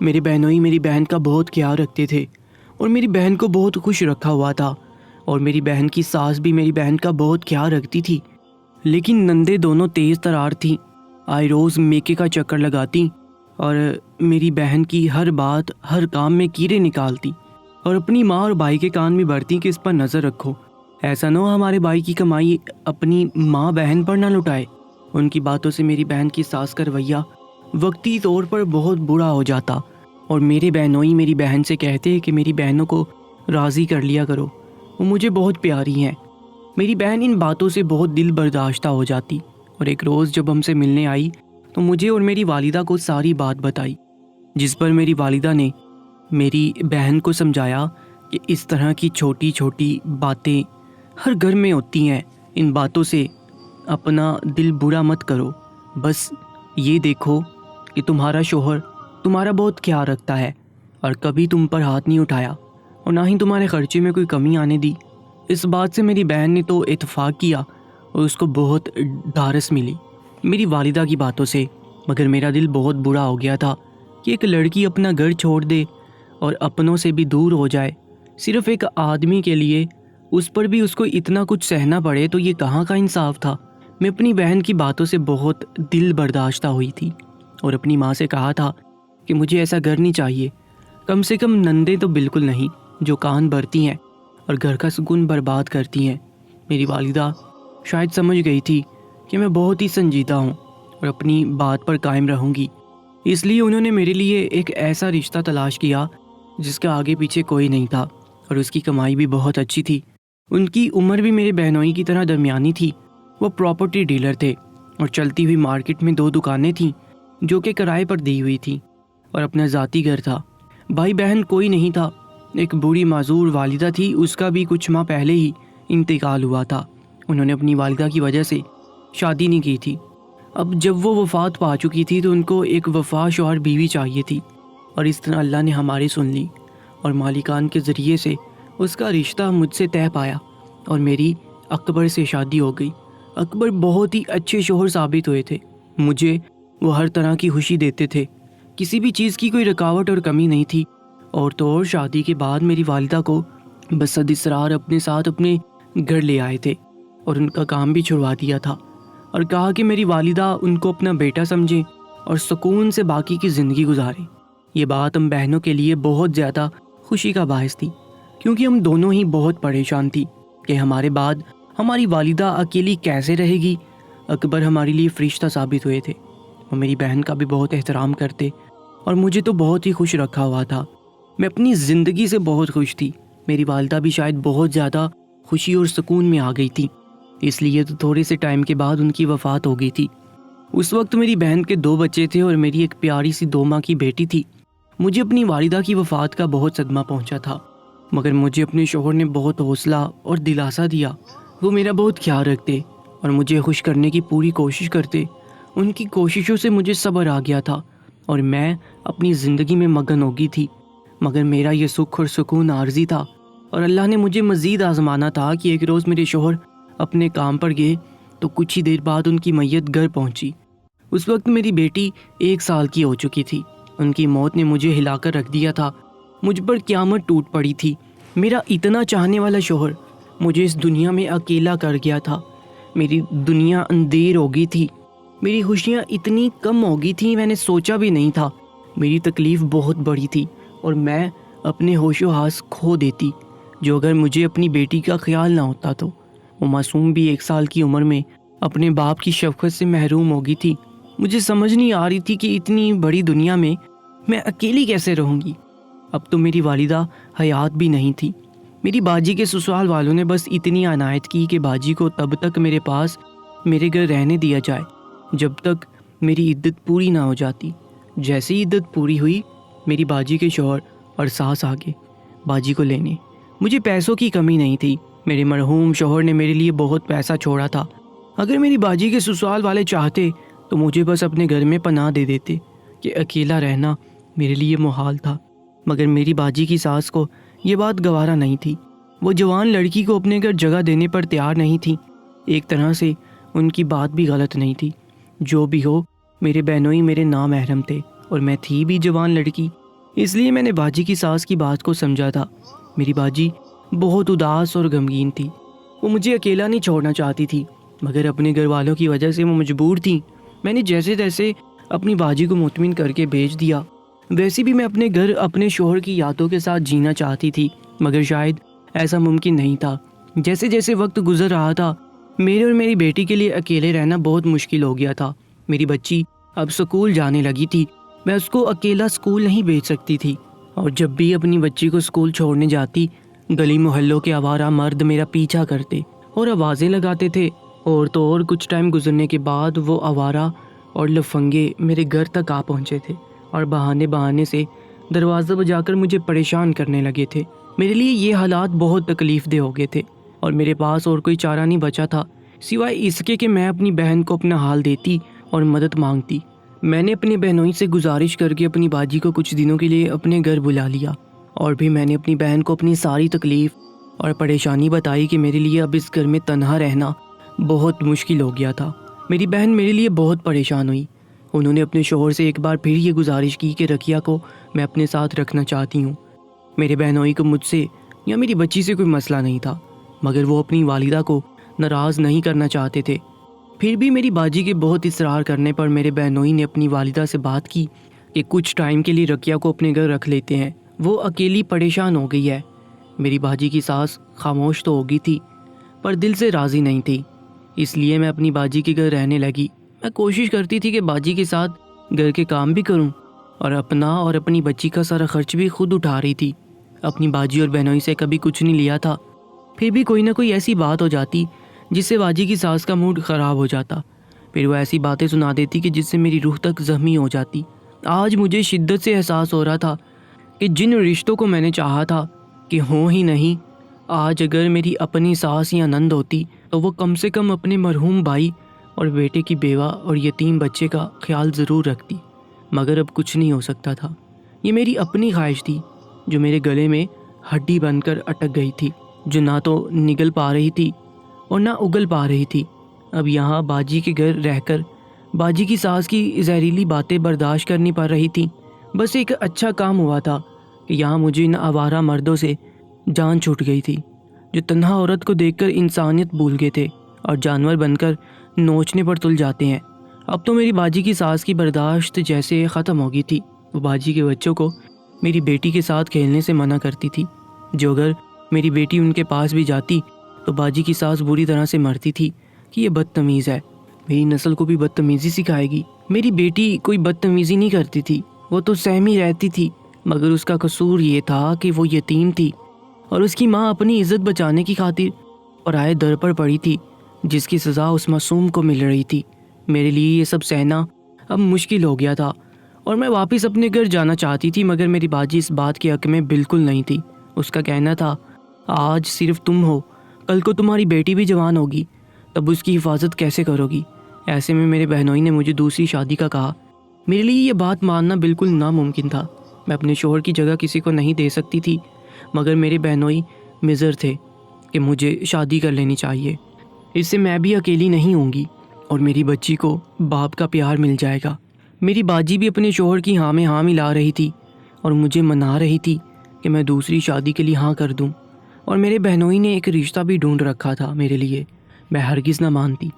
میرے بہنوئی میری بہن کا بہت خیال رکھتے تھے اور میری بہن کو بہت خوش رکھا ہوا تھا، اور میری بہن کی ساس بھی میری بہن کا بہت خیال رکھتی تھی۔ لیکن نندے دونوں تیز ترار تھیں، آئے روز میکے کا چکر لگاتی اور میری بہن کی ہر بات ہر کام میں کیڑے نکالتی، اور اپنی ماں اور بھائی کے کان بھی بھرتی کہ اس پر نظر رکھو، ایسا نہ ہو ہمارے بھائی کی کمائی اپنی ماں بہن پر نہ لٹائے۔ ان کی باتوں سے میری بہن کی ساس کا رویہ وقتی طور پر بہت برا ہو جاتا، اور میرے بہنوئی میری بہن سے کہتے کہ میری بہنوں کو راضی کر لیا کرو، وہ مجھے بہت پیاری ہیں۔ میری بہن ان باتوں سے بہت دل برداشتہ ہو جاتی، اور ایک روز جب ہم سے ملنے آئی تو مجھے اور میری والدہ کو ساری بات بتائی، جس پر میری والدہ نے میری بہن کو سمجھایا کہ اس طرح کی چھوٹی چھوٹی باتیں ہر گھر میں ہوتی ہیں، ان باتوں سے اپنا دل برا مت کرو، بس یہ دیکھو کہ تمہارا شوہر تمہارا بہت خیال رکھتا ہے اور کبھی تم پر ہاتھ نہیں اٹھایا، اور نہ ہی تمہارے خرچے میں کوئی کمی آنے دی۔ اس بات سے میری بہن نے تو اتفاق کیا اور اس کو بہت ڈھارس ملی میری والدہ کی باتوں سے، مگر میرا دل بہت برا ہو گیا تھا کہ ایک لڑکی اپنا گھر چھوڑ دے اور اپنوں سے بھی دور ہو جائے صرف ایک آدمی کے لیے، اس پر بھی اس کو اتنا کچھ سہنا پڑے، تو یہ کہاں کا انصاف تھا۔ میں اپنی بہن کی باتوں سے بہت دل برداشتہ ہوئی تھی اور اپنی ماں سے کہا تھا کہ مجھے ایسا گھر نہیں چاہیے، کم سے کم نندے تو بالکل نہیں جو کان بھرتی ہیں اور گھر کا سکون برباد کرتی ہیں۔ میری والدہ شاید سمجھ گئی تھی کہ میں بہت ہی سنجیدہ ہوں اور اپنی بات پر قائم رہوں گی، اس لیے انہوں نے میرے لیے ایک ایسا رشتہ تلاش کیا جس کا آگے پیچھے کوئی نہیں تھا، اور اس کی کمائی بھی بہت اچھی تھی۔ ان کی عمر بھی میرے بہنوئی کی طرح درمیانی تھی، وہ پراپرٹی ڈیلر تھے اور چلتی ہوئی مارکیٹ میں 2 دکانیں تھیں جو کہ کرائے پر دی ہوئی تھیں، اور اپنا ذاتی گھر تھا۔ بھائی بہن کوئی نہیں تھا، ایک بوڑھی معذور والدہ تھی، اس کا بھی کچھ ماہ پہلے ہی انتقال ہوا تھا۔ انہوں نے اپنی والدہ کی وجہ سے شادی نہیں کی تھی، اب جب وہ وفات پا چکی تھی تو ان کو ایک وفا شوہر بیوی چاہیے تھی، اور اس طرح اللہ نے ہماری سن لی اور مالکان کے ذریعے سے اس کا رشتہ مجھ سے طے پایا اور میری اکبر سے شادی ہو گئی۔ اکبر بہت ہی اچھے شوہر ثابت ہوئے تھے، مجھے وہ ہر طرح کی خوشی دیتے تھے، کسی بھی چیز کی کوئی رکاوٹ اور کمی نہیں تھی۔ اور تو اور شادی کے بعد میری والدہ کو بصد اصرار اپنے ساتھ اپنے گھر لے آئے تھے اور ان کا کام بھی چھڑوا دیا تھا، اور کہا کہ میری والدہ ان کو اپنا بیٹا سمجھیں اور سکون سے باقی کی زندگی گزاریں۔ یہ بات ہم بہنوں کے لیے بہت زیادہ خوشی کا باعث تھی، کیونکہ ہم دونوں ہی بہت پریشان تھی کہ ہمارے بعد ہماری والدہ اکیلی کیسے رہے گی۔ اکبر ہمارے لیے فرشتہ ثابت ہوئے تھے، وہ میری بہن کا بھی بہت احترام کرتے اور مجھے تو بہت ہی خوش رکھا ہوا تھا۔ میں اپنی زندگی سے بہت خوش تھی، میری والدہ بھی شاید بہت زیادہ خوشی اور سکون میں آ گئی تھی، اس لیے تو تھوڑے سے ٹائم کے بعد ان کی وفات ہو گئی تھی۔ اس وقت میری بہن کے 2 بچے تھے اور میری ایک پیاری سی 2 ماہ کی بیٹی تھی۔ مجھے اپنی والدہ کی وفات کا بہت صدمہ پہنچا تھا، مگر مجھے اپنے شوہر نے بہت حوصلہ اور دلاسا دیا، وہ میرا بہت خیال رکھتے اور مجھے خوش کرنے کی پوری کوشش کرتے۔ ان کی کوششوں سے مجھے صبر آ گیا تھا اور میں اپنی زندگی میں مگن ہو گئی تھی، مگر میرا یہ سکھ اور سکون عارضی تھا، اور اللہ نے مجھے مزید آزمانا تھا کہ ایک روز میرے شوہر اپنے کام پر گئے تو کچھ ہی دیر بعد ان کی میت گھر پہنچی۔ اس وقت میری بیٹی 1 سال کی ہو چکی تھی، ان کی موت نے مجھے ہلا کر رکھ دیا تھا، مجھ پر قیامت ٹوٹ پڑی تھی۔ میرا اتنا چاہنے والا شوہر مجھے اس دنیا میں اکیلا کر گیا تھا، میری دنیا اندھیر ہو گئی تھی، میری خوشیاں اتنی کم ہو گئی تھیں میں نے سوچا بھی نہیں تھا، میری تکلیف بہت بڑی تھی اور میں اپنے ہوش و حواس کھو دیتی جو اگر مجھے اپنی بیٹی کا خیال نہ ہوتا تو۔ وہ معصوم بھی 1 سال کی عمر میں اپنے باپ کی شفقت سے محروم ہو گئی تھی۔ مجھے سمجھ نہیں آ رہی تھی کہ اتنی بڑی دنیا میں میں اکیلی کیسے رہوں گی۔ اب تو میری والدہ حیات بھی نہیں تھی، میری باجی کے سسرال والوں نے بس اتنی عنایت کی کہ باجی کو تب تک میرے پاس میرے گھر رہنے دیا جائے جب تک میری عدت پوری نہ ہو جاتی۔ جیسے ہی عدت پوری ہوئی میری باجی کے شوہر اور ساس آگے باجی کو لینے۔ مجھے پیسوں کی کمی نہیں تھی، میرے مرحوم شوہر نے میرے لیے بہت پیسہ چھوڑا تھا، اگر میری باجی کے سسرال والے چاہتے تو مجھے بس اپنے گھر میں پناہ دے دیتے کہ اکیلا رہنا میرے لیے محال تھا، مگر میری باجی کی ساس کو یہ بات گوارا نہیں تھی، وہ جوان لڑکی کو اپنے گھر جگہ دینے پر تیار نہیں تھی۔ ایک طرح سے ان کی بات بھی غلط نہیں تھی، جو بھی ہو میرے بہنوئی میرے نامحرم تھے اور میں تھی بھی جوان لڑکی، اس لیے میں نے باجی کی ساس کی بات کو سمجھا تھا۔ میری باجی بہت اداس اور غمگین تھی۔ وہ مجھے اکیلا نہیں چھوڑنا چاہتی تھی، مگر اپنے گھر والوں کی وجہ سے وہ مجبور تھیں۔ میں نے جیسے تیسے اپنی باجی کو مطمئن کر کے بھیج دیا۔ ویسے بھی میں اپنے گھر اپنے شوہر کی یادوں کے ساتھ جینا چاہتی تھی، مگر شاید ایسا ممکن نہیں تھا۔ جیسے جیسے وقت گزر رہا تھا، میرے اور میری بیٹی کے لیے اکیلے رہنا بہت مشکل ہو گیا تھا۔ میری بچی اب سکول جانے لگی تھی، میں اس کو اکیلا سکول نہیں بھیج سکتی تھی، اور جب بھی اپنی بچی کو سکول چھوڑنے جاتی، گلی محلوں کے آوارہ مرد میرا پیچھا کرتے اور آوازیں لگاتے تھے، اور تو اور کچھ ٹائم گزرنے کے بعد وہ آوارہ اور لفنگے میرے گھر تک آ پہنچے تھے اور بہانے سے دروازہ بجا کر مجھے پریشان کرنے لگے تھے۔ میرے لیے یہ حالات بہت تکلیف دہ ہو گئے تھے، اور میرے پاس اور کوئی چارہ نہیں بچا تھا سوائے اس کے کہ میں اپنی بہن کو اپنا حال دیتی اور مدد مانگتی۔ میں نے اپنے بہنوئی سے گزارش کر کے اپنی باجی کو کچھ دنوں کے لیے اپنے گھر بلا لیا، اور بھی میں نے اپنی بہن کو اپنی ساری تکلیف اور پریشانی بتائی کہ میرے لیے اب اس گھر میں تنہا رہنا بہت مشکل ہو گیا تھا۔ میری بہن میرے لیے بہت پریشان ہوئی۔ انہوں نے اپنے شوہر سے ایک بار پھر یہ گزارش کی کہ رقیہ کو میں اپنے ساتھ رکھنا چاہتی ہوں۔ میرے بہنوئی کو مجھ سے یا میری بچی سے کوئی مسئلہ نہیں تھا، مگر وہ اپنی والدہ کو ناراض نہیں کرنا چاہتے تھے۔ پھر بھی میری باجی کے بہت اصرار کرنے پر میرے بہنوئی نے اپنی والدہ سے بات کی کہ کچھ ٹائم کے لیے رقیہ کو اپنے گھر رکھ لیتے ہیں، وہ اکیلی پریشان ہو گئی ہے۔ میری باجی کی ساس خاموش تو ہو گئی تھی، پر دل سے راضی نہیں تھی، اس لیے میں اپنی باجی کے گھر رہنے لگی۔ میں کوشش کرتی تھی کہ باجی کے ساتھ گھر کے کام بھی کروں، اور اپنا اور اپنی بچی کا سارا خرچ بھی خود اٹھا رہی تھی۔ اپنی باجی اور بہنوئی سے کبھی کچھ نہیں لیا تھا، پھر بھی کوئی نہ کوئی ایسی بات ہو جاتی جس سے باجی کی ساس کا موڈ خراب ہو جاتا۔ پھر وہ ایسی باتیں سنا دیتی کہ جس سے میری روح تک زخمی ہو جاتی۔ آج مجھے شدت سے احساس ہو رہا تھا کہ جن رشتوں کو میں نے چاہا تھا کہ ہوں ہی نہیں، آج اگر میری اپنی ساس یا نند ہوتی تو وہ کم سے کم اپنے مرحوم بھائی اور بیٹے کی بیوہ اور یتیم بچے کا خیال ضرور رکھتی، مگر اب کچھ نہیں ہو سکتا تھا۔ یہ میری اپنی خواہش تھی جو میرے گلے میں ہڈی بن کر اٹک گئی تھی، جو نہ تو نگل پا رہی تھی اور نہ اگل پا رہی تھی۔ اب یہاں باجی کے گھر رہ کر باجی کی ساس کی زہریلی باتیں برداشت کرنی پڑ رہی تھی۔ بس ایک اچھا کام ہوا تھا کہ یہاں مجھے ان آوارہ مردوں سے جان چھوٹ گئی تھی، جو تنہا عورت کو دیکھ کر انسانیت بھول گئے تھے اور جانور بن کر نوچنے پر تل جاتے ہیں۔ اب تو میری باجی کی ساس کی برداشت جیسے ختم ہو گئی تھی۔ وہ باجی کے بچوں کو میری بیٹی کے ساتھ کھیلنے سے منع کرتی تھی، جو اگر میری بیٹی ان کے پاس بھی جاتی تو باجی کی ساس بری طرح سے مرتی تھی کہ یہ بدتمیز ہے، میری نسل کو بھی بدتمیزی سکھائے گی۔ میری بیٹی کوئی بدتمیزی نہیں کرتی تھی، وہ تو سہمی رہتی تھی، مگر اس کا قصور یہ تھا کہ وہ یتیم تھی اور اس کی ماں اپنی عزت بچانے کی خاطر پرائے در پر پڑی تھی، جس کی سزا اس معصوم کو مل رہی تھی۔ میرے لیے یہ سب سہنا اب مشکل ہو گیا تھا اور میں واپس اپنے گھر جانا چاہتی تھی، مگر میری باجی اس بات کے حق میں بالکل نہیں تھی۔ اس کا کہنا تھا، آج صرف تم ہو، کل کو تمہاری بیٹی بھی جوان ہوگی، تب اس کی حفاظت کیسے کرو گی؟ ایسے میں میرے بہنوئی نے مجھے دوسری شادی کا کہا۔ میرے لیے یہ بات ماننا بالکل ناممکن تھا۔ میں اپنے شوہر کی جگہ کسی کو نہیں دے سکتی تھی، مگر میرے بہنوئی مضر تھے کہ مجھے شادی کر لینی چاہیے، اس سے میں بھی اکیلی نہیں ہوں گی اور میری بچی کو باپ کا پیار مل جائے گا۔ میری باجی بھی اپنے شوہر کی ہاں میں ہاں ملا رہی تھی اور مجھے منا رہی تھی کہ میں دوسری شادی کے لیے ہاں کر دوں، اور میرے بہنوئی نے ایک رشتہ بھی ڈھونڈ رکھا تھا میرے لیے۔ میں ہرگز نہ مانتی۔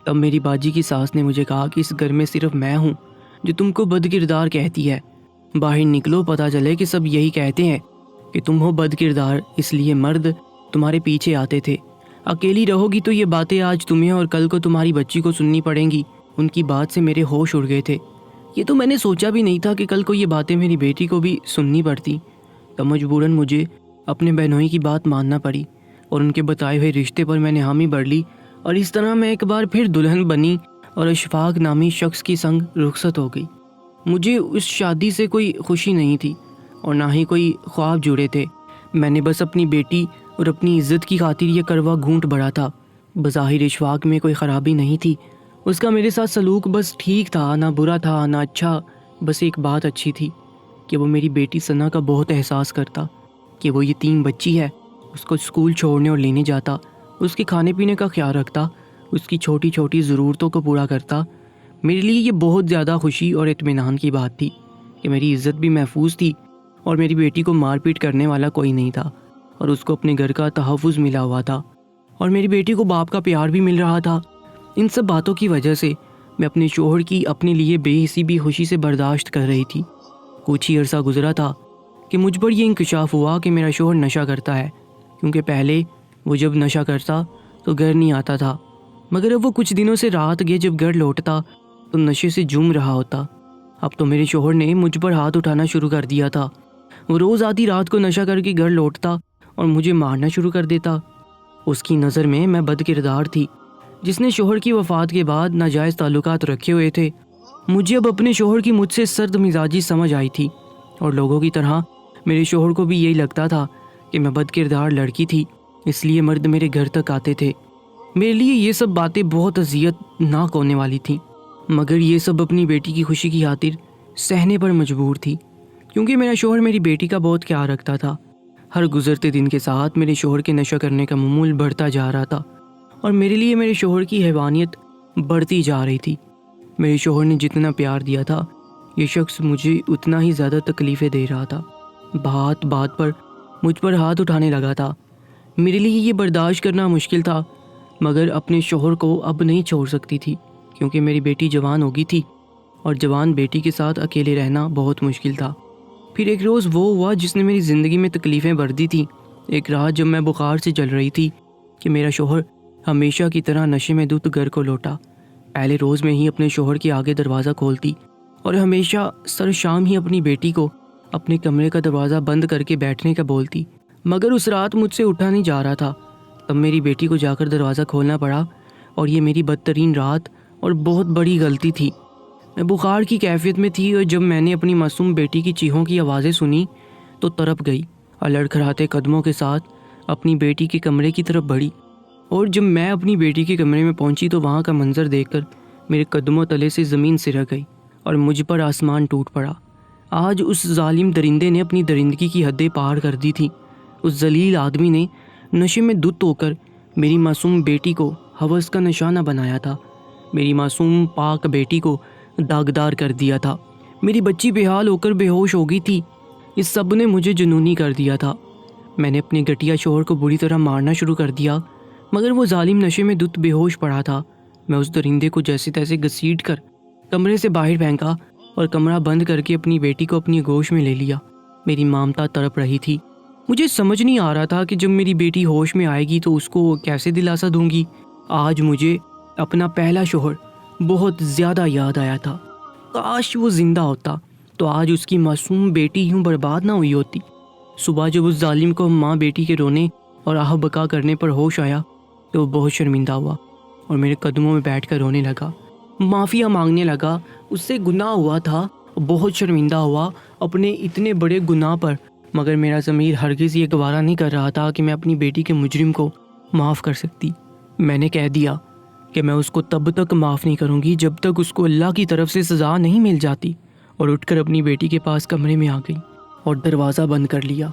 تب میری باجی کی ساس نے مجھے کہا کہ اس گھر میں صرف میں ہوں جو تم کو بد کردار کہتی ہے، باہر نکلو پتہ چلے کہ سب یہی کہتے ہیں کہ تم ہو بد کردار، اس لیے مرد تمہارے پیچھے آتے تھے۔ اکیلی رہو گی تو یہ باتیں آج تمہیں اور کل کو تمہاری بچی کو سننی پڑیں گی۔ ان کی بات سے میرے ہوش اڑ گئے تھے۔ یہ تو میں نے سوچا بھی نہیں تھا کہ کل کو یہ باتیں میری بیٹی کو بھی سننی پڑتی۔ تب مجبوراً مجھے اپنے بہنوئی کی بات ماننا پڑی اور ان کے بتائے ہوئے رشتے پر میں نے حامی بھر لی، اور اس طرح میں ایک بار پھر دلہن بنی اور اشفاق نامی شخص کی سنگ رخصت ہو گئی۔ مجھے اس شادی سے کوئی خوشی نہیں تھی اور نہ ہی کوئی خواب جڑے تھے۔ میں نے بس اپنی بیٹی اور اپنی عزت کی خاطر یہ کروا گھونٹ بڑھا تھا۔ بظاہر اشفاق میں کوئی خرابی نہیں تھی، اس کا میرے ساتھ سلوک بس ٹھیک تھا، نہ برا تھا نہ اچھا۔ بس ایک بات اچھی تھی کہ وہ میری بیٹی ثنا کا بہت احساس کرتا کہ وہ یتیم بچی ہے، اس کو اسکول چھوڑنے اور لینے جاتا، اس کے کھانے پینے کا خیال رکھتا، اس کی چھوٹی چھوٹی ضرورتوں کو پورا کرتا۔ میرے لیے یہ بہت زیادہ خوشی اور اطمینان کی بات تھی کہ میری عزت بھی محفوظ تھی اور میری بیٹی کو مار پیٹ کرنے والا کوئی نہیں تھا، اور اس کو اپنے گھر کا تحفظ ملا ہوا تھا، اور میری بیٹی کو باپ کا پیار بھی مل رہا تھا۔ ان سب باتوں کی وجہ سے میں اپنے شوہر کی اپنے لیے بے حسی بھی خوشی سے برداشت کر رہی تھی۔ کچھ ہی عرصہ گزرا تھا کہ مجھ پر یہ انکشاف ہوا کہ میرا شوہر نشہ کرتا ہے، کیونکہ پہلے وہ جب نشہ کرتا تو گھر نہیں آتا تھا، مگر اب وہ کچھ دنوں سے رات گئے جب گھر لوٹتا تو نشے سے جم رہا ہوتا۔ اب تو میرے شوہر نے مجھ پر ہاتھ اٹھانا شروع کر دیا تھا۔ وہ روز آدھی رات کو نشہ کر کے گھر لوٹتا اور مجھے مارنا شروع کر دیتا۔ اس کی نظر میں بد کردار تھی، جس نے شوہر کی وفات کے بعد ناجائز تعلقات رکھے ہوئے تھے۔ مجھے اب اپنے شوہر کی مجھ سے سرد مزاجی سمجھ آئی تھی، اور لوگوں کی طرح میرے شوہر کو بھی یہی لگتا تھا کہ میں بد کردار لڑکی تھی، اس لیے مرد میرے گھر تک آتے تھے۔ میرے لیے یہ سب باتیں بہت اذیت ناک ہونے والی تھیں، مگر یہ سب اپنی بیٹی کی خوشی کی خاطر سہنے پر مجبور تھی، کیونکہ میرا شوہر میری بیٹی کا بہت خیال رکھتا تھا۔ ہر گزرتے دن کے ساتھ میرے شوہر کے نشہ کرنے کا معمول بڑھتا جا رہا تھا، اور میرے لیے میرے شوہر کی حیوانیت بڑھتی جا رہی تھی۔ میرے شوہر نے جتنا پیار دیا تھا، یہ شخص مجھے اتنا ہی زیادہ تکلیفیں دے رہا تھا۔ بات بات پر مجھ پر ہاتھ اٹھانے لگا تھا۔ میرے لیے یہ برداشت کرنا مشکل تھا، مگر اپنے شوہر کو اب نہیں چھوڑ سکتی تھی، کیونکہ میری بیٹی جوان ہو گئی تھی، اور جوان بیٹی کے ساتھ اکیلے رہنا بہت مشکل تھا۔ پھر ایک روز وہ ہوا جس نے میری زندگی میں تکلیفیں بھر دی تھیں۔ ایک رات جب میں بخار سے جل رہی تھی کہ میرا شوہر ہمیشہ کی طرح نشے میں دھت گھر کو لوٹا۔ پہلے روز میں ہی اپنے شوہر کے آگے دروازہ کھولتی، اور ہمیشہ سر شام ہی اپنی بیٹی کو اپنے کمرے کا دروازہ بند کر کے بیٹھنے کا بولتی، مگر اس رات مجھ سے اٹھا نہیں جا رہا تھا۔ تب میری بیٹی کو جا کر دروازہ کھولنا پڑا، اور یہ میری بدترین رات اور بہت بڑی غلطی تھی۔ میں بخار کی کیفیت میں تھی، اور جب میں نے اپنی معصوم بیٹی کی چیخوں کی آوازیں سنی تو تڑپ گئی، اور لڑکھڑاتے قدموں کے ساتھ اپنی بیٹی کے کمرے کی طرف بڑھی۔ اور جب میں اپنی بیٹی کے کمرے میں پہنچی تو وہاں کا منظر دیکھ کر میرے قدموں تلے سے زمین سرک گئی، اور مجھ پر آسمان ٹوٹ پڑا۔ آج اس ظالم درندے نے اپنی درندگی کی حدیں پار کر دی تھی۔ اس ذلیل آدمی نے نشے میں دھت ہو کر میری معصوم بیٹی کو ہوس کا نشانہ بنایا تھا، میری معصوم پاک بیٹی کو داغدار کر دیا تھا۔ میری بچی بے حال ہو کر بے ہوش ہو گئی تھی۔ اس سب نے مجھے جنونی کر دیا تھا۔ میں نے اپنے گھٹیا شوہر کو بری طرح مارنا شروع کر دیا، مگر وہ ظالم نشے میں دھت بے ہوش پڑا تھا۔ میں اس درندے کو جیسے تیسے گھسیٹ کر کمرے سے باہر پھینکا، اور کمرہ بند کر کے اپنی بیٹی کو اپنی گوش میں لے لیا۔ میری مامتا تڑپ رہی تھی۔ مجھے سمجھ نہیں آ رہا تھا کہ جب میری بیٹی ہوش میں آئے گی تو اس کو کیسے دلاسا دوں گی۔ آج مجھے اپنا پہلا شوہر بہت زیادہ یاد آیا تھا۔ کاش وہ زندہ ہوتا تو آج اس کی معصوم بیٹی یوں برباد نہ ہوئی ہوتی۔ صبح جب اس ظالم کو ماں بیٹی کے رونے اور آہ بکا کرنے پر ہوش آیا تو وہ بہت شرمندہ ہوا، اور میرے قدموں میں بیٹھ کر رونے لگا، معافیا مانگنے لگا۔ اس سے گناہ ہوا تھا، بہت شرمندہ ہوا اپنے اتنے بڑے گناہ پر، مگر میرا ضمیر ہرگز یہ گوارا نہیں کر رہا تھا کہ میں اپنی بیٹی کے مجرم کو معاف کر سکتی۔ میں نے کہہ دیا کہ میں اس کو تب تک معاف نہیں کروں گی جب تک اس کو اللہ کی طرف سے سزا نہیں مل جاتی، اور اٹھ کر اپنی بیٹی کے پاس کمرے میں آ گئی اور دروازہ بند کر لیا۔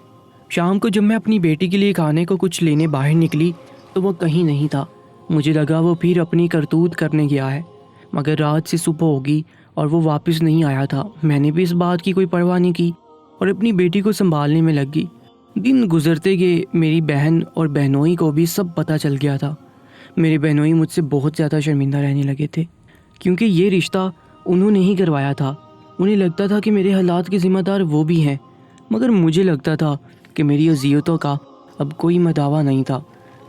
شام کو جب میں اپنی بیٹی کے لیے کھانے کو کچھ لینے باہر نکلی تو وہ کہیں نہیں تھا۔ مجھے لگا وہ پھر اپنی کرتوت کرنے گیا ہے، مگر رات سے صبح ہوگی اور وہ واپس نہیں آیا تھا۔ میں نے بھی اس بات کی کوئی پرواہ نہیں کی اور اپنی بیٹی کو سنبھالنے میں لگ گئی۔ دن گزرتے گئے میری بہن اور بہنوئی کو بھی سب پتہ چل گیا تھا۔ میرے بہنوئی مجھ سے بہت زیادہ شرمندہ رہنے لگے تھے، کیونکہ یہ رشتہ انہوں نے ہی کروایا تھا۔ انہیں لگتا تھا کہ میرے حالات کے ذمہ دار وہ بھی ہیں، مگر مجھے لگتا تھا کہ میری اذیتوں کا اب کوئی مداوع نہیں تھا۔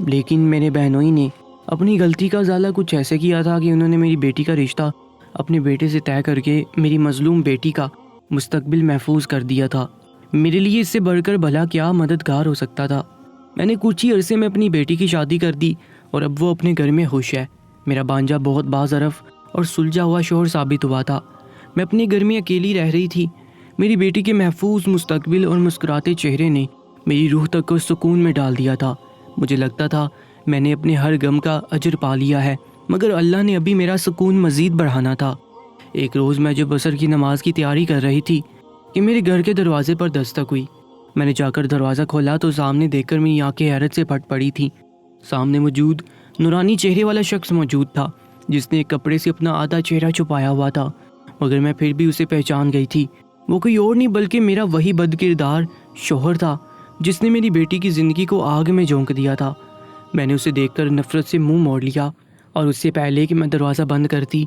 لیکن میرے بہنوئی نے اپنی غلطی کا ازالہ کچھ ایسے کیا تھا کہ انہوں نے میری بیٹی کا رشتہ اپنے بیٹے سے طے کر کے میری مظلوم بیٹی کا مستقبل محفوظ کر دیا تھا۔ میرے لیے اس سے بڑھ کر بھلا کیا مددگار ہو سکتا تھا۔ میں نے کچھ ہی عرصے میں اپنی بیٹی کی شادی کر دی اور اب وہ اپنے گھر میں خوش ہے۔ میرا بانجا بہت باظرف اور سلجھا ہوا شوہر ثابت ہوا تھا۔ میں اپنے گھر میں اکیلی رہ رہی تھی۔ میری بیٹی کے محفوظ مستقبل اور مسکراتے چہرے نے میری روح تک کو سکون میں ڈال دیا تھا۔ مجھے لگتا تھا میں نے اپنے ہر غم کا اجر پا لیا ہے، مگر اللہ نے ابھی میرا سکون مزید بڑھانا تھا۔ ایک روز میں جب عصر کی نماز کی تیاری کر رہی تھی کہ میرے گھر کے دروازے پر دستک ہوئی۔ میں نے جا کر دروازہ کھولا تو سامنے دیکھ کر میری آنکھیں حیرت سے پھٹ پڑی تھیں۔ سامنے موجود نورانی چہرے والا شخص موجود تھا، جس نے ایک کپڑے سے اپنا آدھا چہرہ چھپایا ہوا تھا، مگر میں پھر بھی اسے پہچان گئی تھی۔ وہ کوئی اور نہیں بلکہ میرا وہی بد کردار شوہر تھا جس نے میری بیٹی کی زندگی کو آگ میں جھونک دیا تھا۔ میں نے اسے دیکھ کر نفرت سے منہ موڑ لیا اور اس سے پہلے کہ میں دروازہ بند کرتی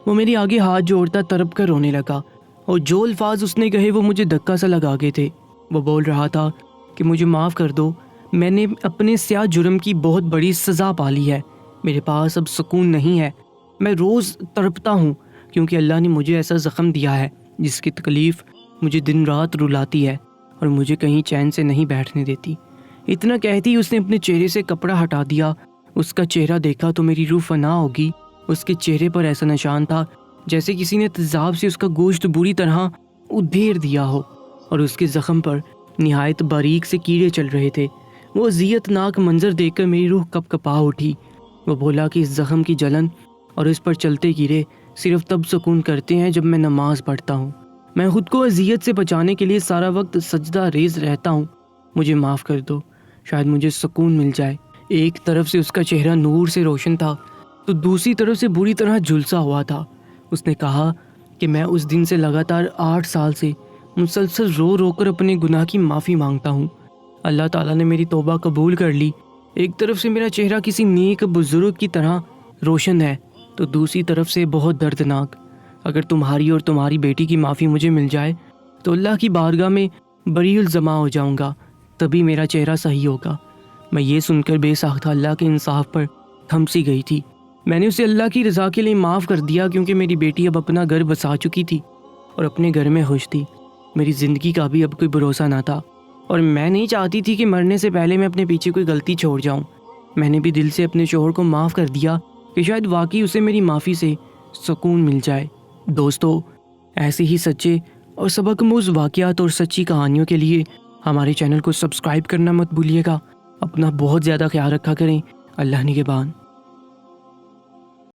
وہ میری آگے ہاتھ جوڑتا تڑپ کر رونے لگا، اور جو الفاظ اس نے کہے وہ مجھے دھکا سا لگا گئے تھے۔ وہ بول رہا تھا کہ مجھے معاف کر دو، میں نے اپنے سیاہ جرم کی بہت بڑی سزا پالی ہے، میرے پاس اب سکون نہیں ہے، میں روز تڑپتا ہوں کیونکہ اللہ نے مجھے ایسا زخم دیا ہے جس کی تکلیف مجھے دن رات رلاتی ہے اور مجھے کہیں چین سے نہیں بیٹھنے دیتی۔ اتنا کہتی اس نے اپنے چہرے سے کپڑا ہٹا دیا۔ اس کا چہرہ دیکھا تو میری روح فنا ہوگی۔ اس کے چہرے پر ایسا نشان تھا جیسے کسی نے تیزاب سے اس کا گوشت بری طرح ادھیر دیا ہو، اور اس کے زخم پر نہایت باریک سے کیڑے چل رہے تھے۔ وہ اذیت ناک منظر دیکھ کر میری روح کپ کپا اٹھی۔ وہ بولا کہ اس زخم کی جلن اور اس پر چلتے کیڑے صرف تب سکون کرتے ہیں جب میں نماز پڑھتا ہوں۔ میں خود کو اذیت سے بچانے کے لیے سارا وقت سجدہ ریز رہتا ہوں، مجھے معاف کر دو، شاید مجھے سکون مل جائے۔ ایک طرف سے اس کا چہرہ نور سے روشن تھا تو دوسری طرف سے بری طرح جھلسا ہوا تھا۔ اس نے کہا کہ میں اس دن سے لگاتار 8 سال سے مسلسل رو رو کر اپنے گناہ کی معافی مانگتا ہوں۔ اللہ تعالیٰ نے میری توبہ قبول کر لی۔ ایک طرف سے میرا چہرہ کسی نیک بزرگ کی طرح روشن ہے تو دوسری طرف سے بہت دردناک۔ اگر تمہاری اور تمہاری بیٹی کی معافی مجھے مل جائے تو اللہ کی بارگاہ میں بری الزما ہو جاؤں گا، تبھی میرا چہرہ صحیح ہوگا۔ میں یہ سن کر بے ساختہ اللہ کے انصاف پر تھم سی گئی تھی۔ میں نے اسے اللہ کی رضا کے لیے معاف کر دیا کیونکہ میری بیٹی اب اپنا گھر بسا چکی تھی اور اپنے گھر میں خوش تھی۔ میری زندگی کا بھی اب کوئی بھروسہ نہ تھا اور میں نہیں چاہتی تھی کہ مرنے سے پہلے میں اپنے پیچھے کوئی غلطی چھوڑ جاؤں۔ میں نے بھی دل سے اپنے شوہر کو معاف کر دیا کہ شاید واقعی اسے میری معافی سے سکون مل جائے۔ دوستو، ایسے ہی سچے اور سبق آموز واقعات اور سچی کہانیوں کے لیے ہمارے چینل کو سبسکرائب کرنا مت بھولیے گا۔ اپنا بہت زیادہ خیال رکھا کریں۔ اللہ نگہبان۔